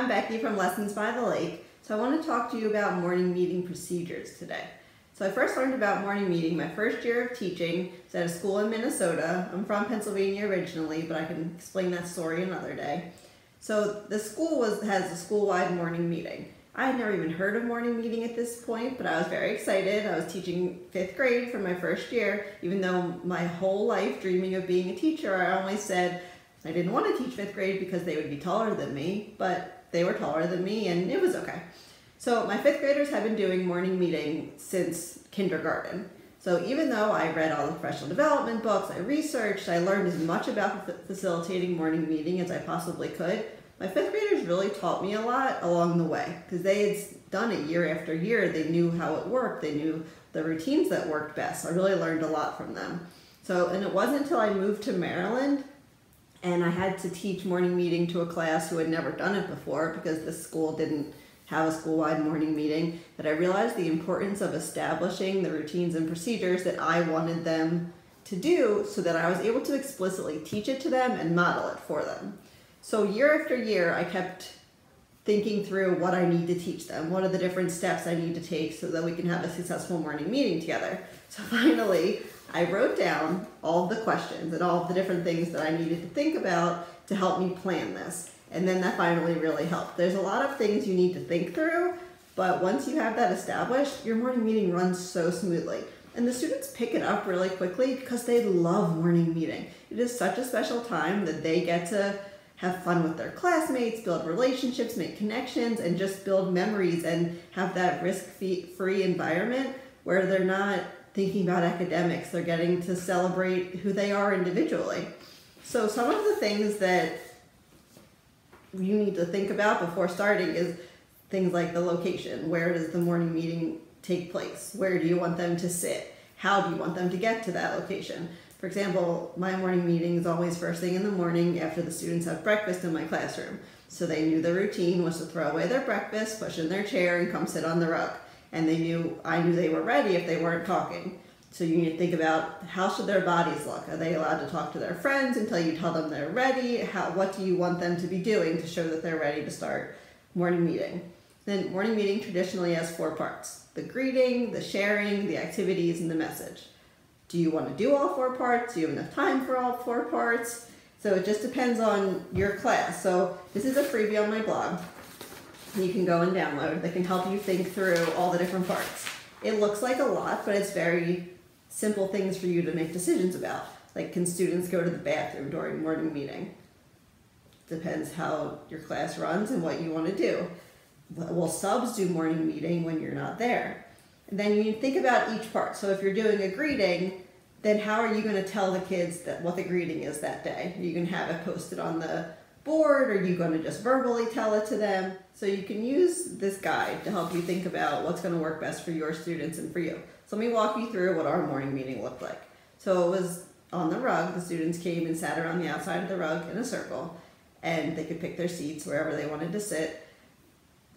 I'm Becky from Lessons by the Lake. So I want to talk to you about morning meeting procedures today. So I first learned about morning meeting my first year of teaching. It's at a school in Minnesota. I'm from Pennsylvania originally, but I can explain that story another day. So the school has a school-wide morning meeting. I had never even heard of morning meeting at this point, but I was very excited. I was teaching 5th grade for my first year, even though my whole life dreaming of being a teacher, I always said I didn't want to teach 5th grade because they would be taller than me, but they were taller than me and it was okay. So my 5th graders have been doing morning meeting since kindergarten. So even though I read all the professional development books, I researched, I learned as much about facilitating morning meeting as I possibly could, my 5th graders really taught me a lot along the way because they had done it year after year. They knew how it worked. They knew the routines that worked best. I really learned a lot from them. And it wasn't until I moved to Maryland and I had to teach morning meeting to a class who had never done it before because the school didn't have a school-wide morning meeting that I realized the importance of establishing the routines and procedures that I wanted them to do so that I was able to explicitly teach it to them and model it for them. So year after year, I kept thinking through what I need to teach them. What are the different steps I need to take so that we can have a successful morning meeting together? So finally, I wrote down all of the questions and all of the different things that I needed to think about to help me plan this. And then that finally really helped. There's a lot of things you need to think through, but once you have that established, your morning meeting runs so smoothly. And the students pick it up really quickly because they love morning meeting. It is such a special time that they get to have fun with their classmates, build relationships, make connections, and just build memories and have that risk-free environment where they're not thinking about academics. They're getting to celebrate who they are individually. So some of the things that you need to think about before starting is things like the location. Where does the morning meeting take place? Where do you want them to sit? How do you want them to get to that location? For example, my morning meeting is always first thing in the morning after the students have breakfast in my classroom. So they knew the routine was to throw away their breakfast, push in their chair, and come sit on the rug. And I knew they were ready if they weren't talking. So you need to think about how should their bodies look? Are they allowed to talk to their friends until you tell them they're ready? What do you want them to be doing to show that they're ready to start morning meeting? Then morning meeting traditionally has 4 parts: the greeting, the sharing, the activities, and the message. Do you want to do all 4 parts? Do you have enough time for all 4 parts? So it just depends on your class. So this is a freebie on my blog. You can go and download that can help you think through all the different parts. It looks like a lot, but it's very simple things for you to make decisions about. Like, can students go to the bathroom during morning meeting? Depends how your class runs and what you want to do. Will subs do morning meeting when you're not there? And then you need to think about each part. So if you're doing a greeting, then how are you going to tell the kids what the greeting is that day? Are you going to have it posted on the board? Or are you going to just verbally tell it to them? So you can use this guide to help you think about what's going to work best for your students and for you. So let me walk you through what our morning meeting looked like. So it was on the rug. The students came and sat around the outside of the rug in a circle, and they could pick their seats wherever they wanted to sit.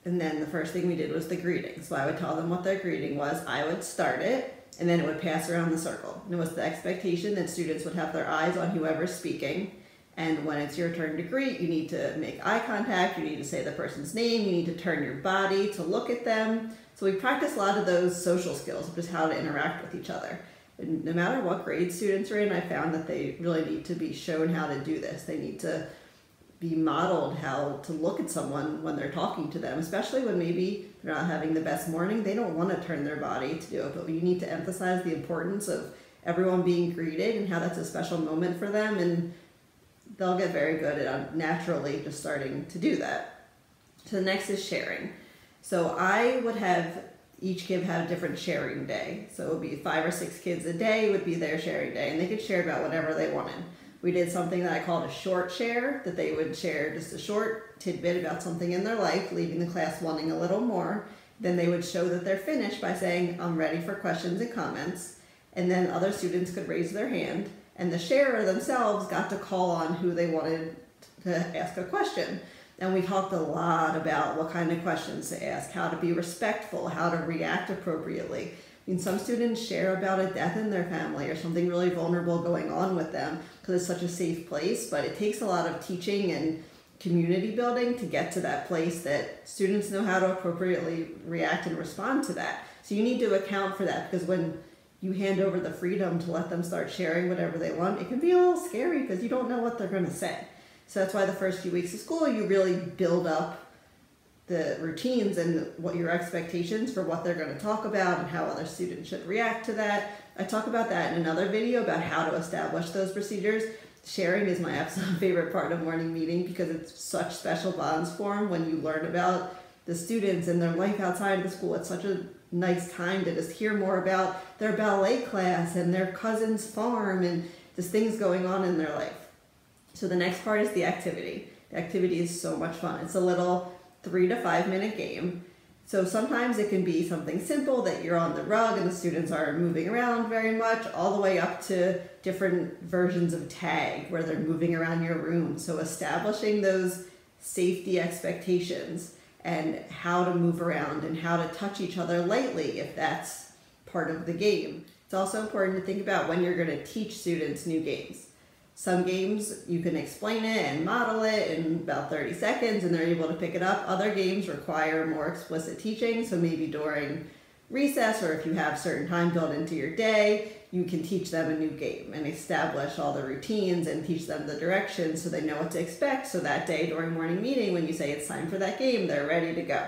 And then the first thing we did was the greeting. So I would tell them what their greeting was. I would start it, and then it would pass around the circle. And it was the expectation that students would have their eyes on whoever's speaking. And when it's your turn to greet, you need to make eye contact. You need to say the person's name. You need to turn your body to look at them. So we practice a lot of those social skills, just how to interact with each other. And no matter what grade students are in, I found that they really need to be shown how to do this. They need to be modeled how to look at someone when they're talking to them, especially when maybe they're not having the best morning. They don't want to turn their body to do it, but you need to emphasize the importance of everyone being greeted and how that's a special moment for them, and they'll get very good at naturally just starting to do that. So the next is sharing. So I would have each kid have a different sharing day. So it would be 5 or 6 kids a day would be their sharing day, and they could share about whatever they wanted. We did something that I called a short share, that they would share just a short tidbit about something in their life, leaving the class wanting a little more. Then they would show that they're finished by saying, I'm ready for questions and comments. And then other students could raise their hand, and the sharer themselves got to call on who they wanted to ask a question. And we talked a lot about what kind of questions to ask, how to be respectful, how to react appropriately. I mean, some students share about a death in their family or something really vulnerable going on with them because it's such a safe place, but it takes a lot of teaching and community building to get to that place that students know how to appropriately react and respond to that. So you need to account for that, because when you hand over the freedom to let them start sharing whatever they want, it can be a little scary because you don't know what they're going to say. So that's why the first few weeks of school, you really build up the routines and what your expectations for what they're going to talk about and how other students should react to that. I talk about that in another video about how to establish those procedures. Sharing is my absolute favorite part of morning meeting because it's such special bonds form when you learn about the students and their life outside of the school. It's such a nice time to just hear more about their ballet class and their cousin's farm and just things going on in their life. So the next part is the activity. The activity is so much fun. It's a little 3 to 5 minute game. So sometimes it can be something simple that you're on the rug and the students aren't moving around very much, all the way up to different versions of tag where they're moving around your room. So establishing those safety expectations and how to move around and how to touch each other lightly if that's part of the game. It's also important to think about when you're going to teach students new games. Some games you can explain it and model it in about 30 seconds and they're able to pick it up. Other games require more explicit teaching, so maybe during recess or if you have certain time built into your day, you can teach them a new game and establish all the routines and teach them the directions so they know what to expect. So that day during morning meeting, when you say it's time for that game, they're ready to go.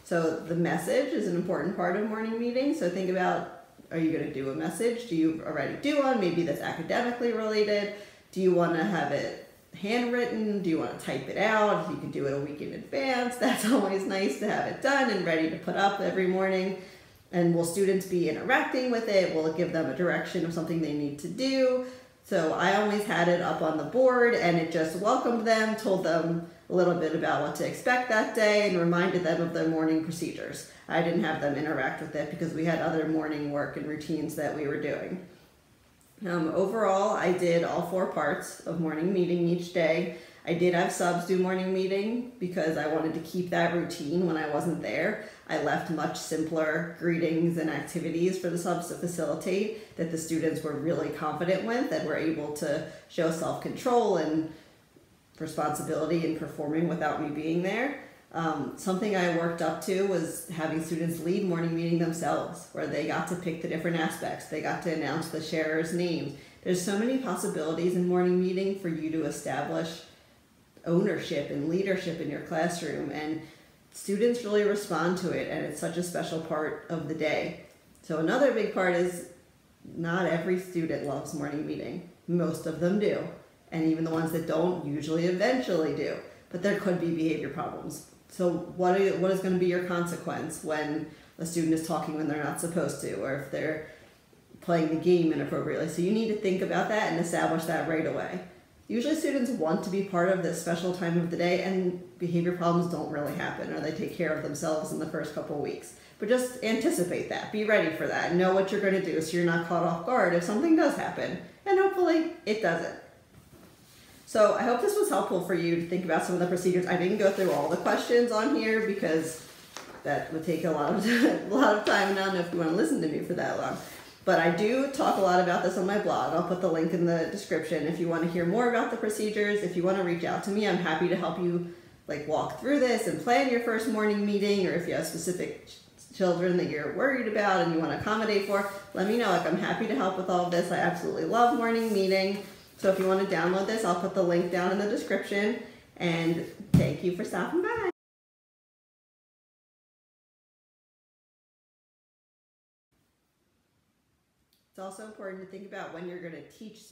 So the message is an important part of morning meeting. So think about, are you going to do a message? Do you already do one? Maybe that's academically related. Do you want to have it handwritten? Do you want to type it out? You can do it a week in advance. That's always nice to have it done and ready to put up every morning. And will students be interacting with it? Will it give them a direction of something they need to do? So I always had it up on the board and it just welcomed them, told them a little bit about what to expect that day and reminded them of their morning procedures. I didn't have them interact with it because we had other morning work and routines that we were doing. Overall, I did all 4 parts of morning meeting each day. I did have subs do morning meeting because I wanted to keep that routine when I wasn't there. I left much simpler greetings and activities for the subs to facilitate that the students were really confident with and were able to show self-control and responsibility in performing without me being there. Something I worked up to was having students lead morning meeting themselves, where they got to pick the different aspects. They got to announce the sharers' names. There's so many possibilities in morning meeting for you to establish ownership and leadership in your classroom, and students really respond to it, and it's such a special part of the day. So another big part is not every student loves morning meeting. Most of them do, and even the ones that don't usually eventually do, but there could be behavior problems. So what is going to be your consequence when a student is talking when they're not supposed to, or if they're playing the game inappropriately? So you need to think about that and establish that right away. Usually students want to be part of this special time of the day, and behavior problems don't really happen, or they take care of themselves in the first couple of weeks. But just anticipate that. Be ready for that. Know what you're going to do so you're not caught off guard if something does happen. And hopefully it doesn't. So I hope this was helpful for you to think about some of the procedures. I didn't go through all the questions on here because that would take a lot of time, and I don't know if you want to listen to me for that long. But I do talk a lot about this on my blog. I'll put the link in the description if you want to hear more about the procedures. If you want to reach out to me, I'm happy to help you walk through this and plan your first morning meeting, or if you have specific children that you're worried about and you want to accommodate for, let me know. I'm happy to help with all of this. I absolutely love morning meeting. So if you want to download this, I'll put the link down in the description. And thank you for stopping by. It's also important to think about when you're going to teach